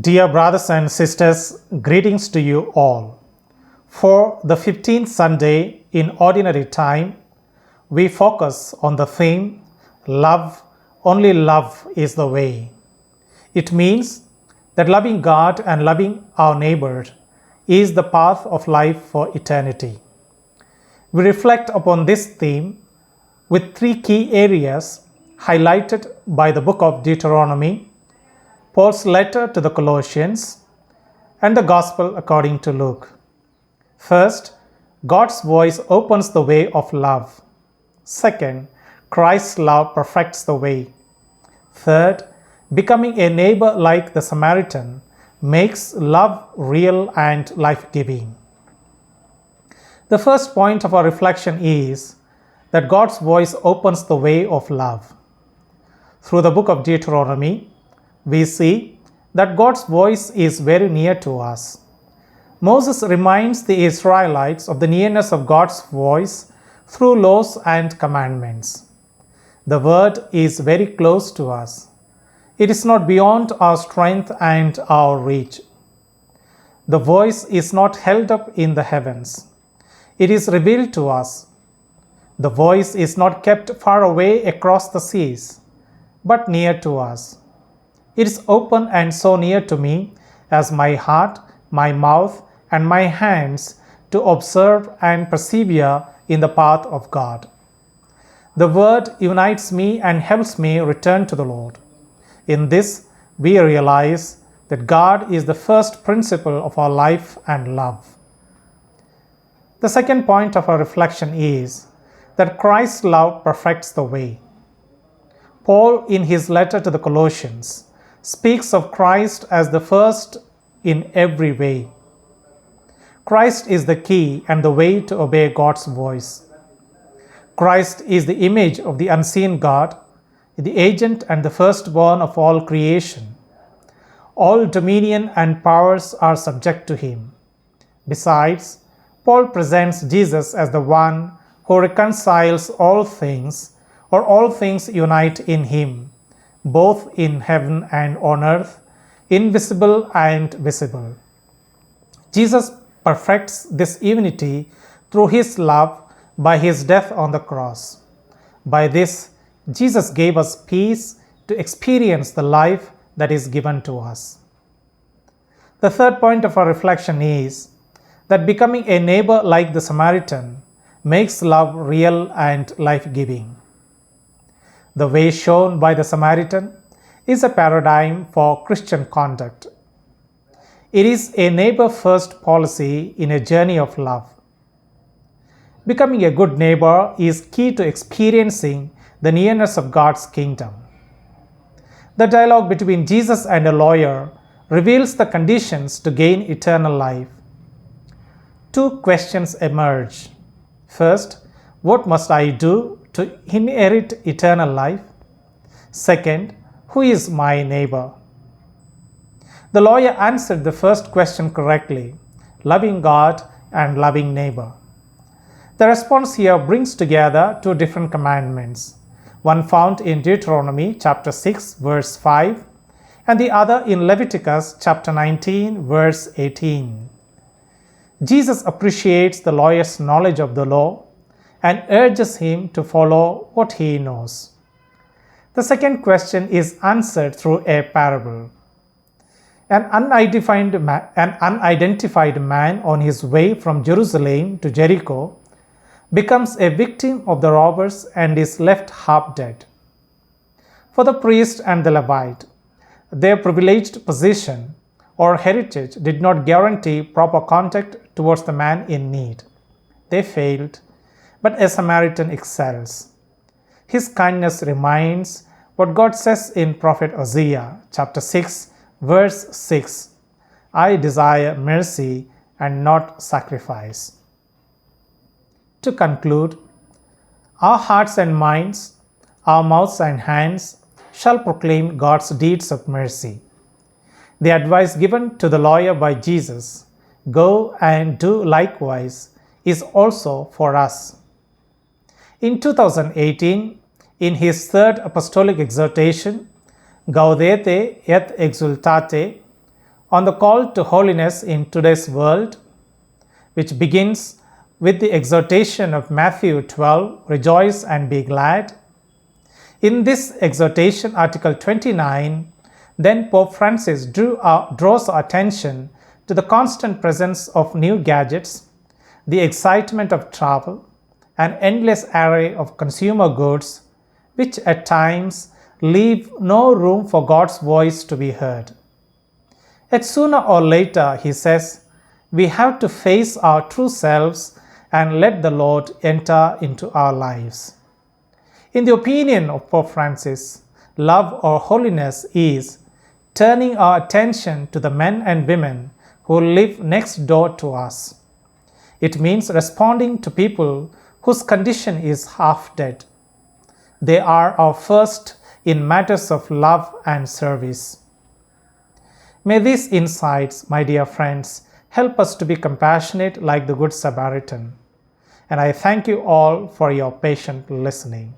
Dear brothers and sisters, greetings to you all. For the 15th Sunday in Ordinary Time, we focus on the theme, Love, only love is the way. It means that loving God and loving our neighbor is the path of life for eternity. We reflect upon this theme with three key areas highlighted by the book of Deuteronomy, Paul's letter to the Colossians, and the Gospel according to Luke. First, God's voice opens the way of love. Second, Christ's love perfects the way. Third, becoming a neighbor like the Samaritan makes love real and life-giving. The first point of our reflection is that God's voice opens the way of love. Through the book of Deuteronomy, we see that God's voice is very near to us. Moses reminds the Israelites of the nearness of God's voice through laws and commandments. The word is very close to us. It is not beyond our strength and our reach. The voice is not held up in the heavens. It is revealed to us. The voice is not kept far away across the seas, but near to us. It is open and so near to me as my heart, my mouth, and my hands to observe and persevere in the path of God. The word unites me and helps me return to the Lord. In this, we realize that God is the first principle of our life and love. The second point of our reflection is that Christ's love perfects the way. Paul, in his letter to the Colossians, speaks of Christ as the first in every way. Christ is the key and the way to obey God's voice. Christ is the image of the unseen God, the agent and the firstborn of all creation. All dominion and powers are subject to him. Besides, Paul presents Jesus as the one who reconciles all things, or all things unite in him, both in heaven and on earth, invisible and visible. Jesus perfects this unity through his love by his death on the cross. By this, Jesus gave us peace to experience the life that is given to us. The third point of our reflection is that becoming a neighbor like the Samaritan makes love real and life-giving. The way shown by the Samaritan is a paradigm for Christian conduct. It is a neighbor-first policy in a journey of love. Becoming a good neighbor is key to experiencing the nearness of God's kingdom. The dialogue between Jesus and a lawyer reveals the conditions to gain eternal life. Two questions emerge. First, what must I do to inherit eternal life? Second, who is my neighbor? The lawyer answered the first question correctly, loving God and loving neighbor. The response here brings together two different commandments, one found in Deuteronomy chapter 6 verse 5 and the other in Leviticus chapter 19 verse 18. Jesus appreciates the lawyer's knowledge of the law and urges him to follow what he knows. The second question is answered through a parable. An unidentified man on his way from Jerusalem to Jericho becomes a victim of the robbers and is left half dead. For the priest and the Levite, their privileged position or heritage did not guarantee proper contact towards the man in need. They failed, but a Samaritan excels. His kindness reminds what God says in Prophet Hosea, chapter 6, verse 6, I desire mercy and not sacrifice. To conclude, our hearts and minds, our mouths and hands shall proclaim God's deeds of mercy. The advice given to the lawyer by Jesus, go and do likewise, is also for us. In 2018, in his third apostolic exhortation, Gaudete et exultate, on the call to holiness in today's world, which begins with the exhortation of Matthew 12, rejoice and be glad. In this exhortation, Article 29, then Pope Francis draws our attention to the constant presence of new gadgets, the excitement of travel, an endless array of consumer goods, which at times leave no room for God's voice to be heard. Yet sooner or later, he says, we have to face our true selves and let the Lord enter into our lives. In the opinion of Pope Francis, love or holiness is turning our attention to the men and women who live next door to us. It means responding to people whose condition is half dead. They are our first in matters of love and service. May these insights, my dear friends, help us to be compassionate like the Good Samaritan. And I thank you all for your patient listening.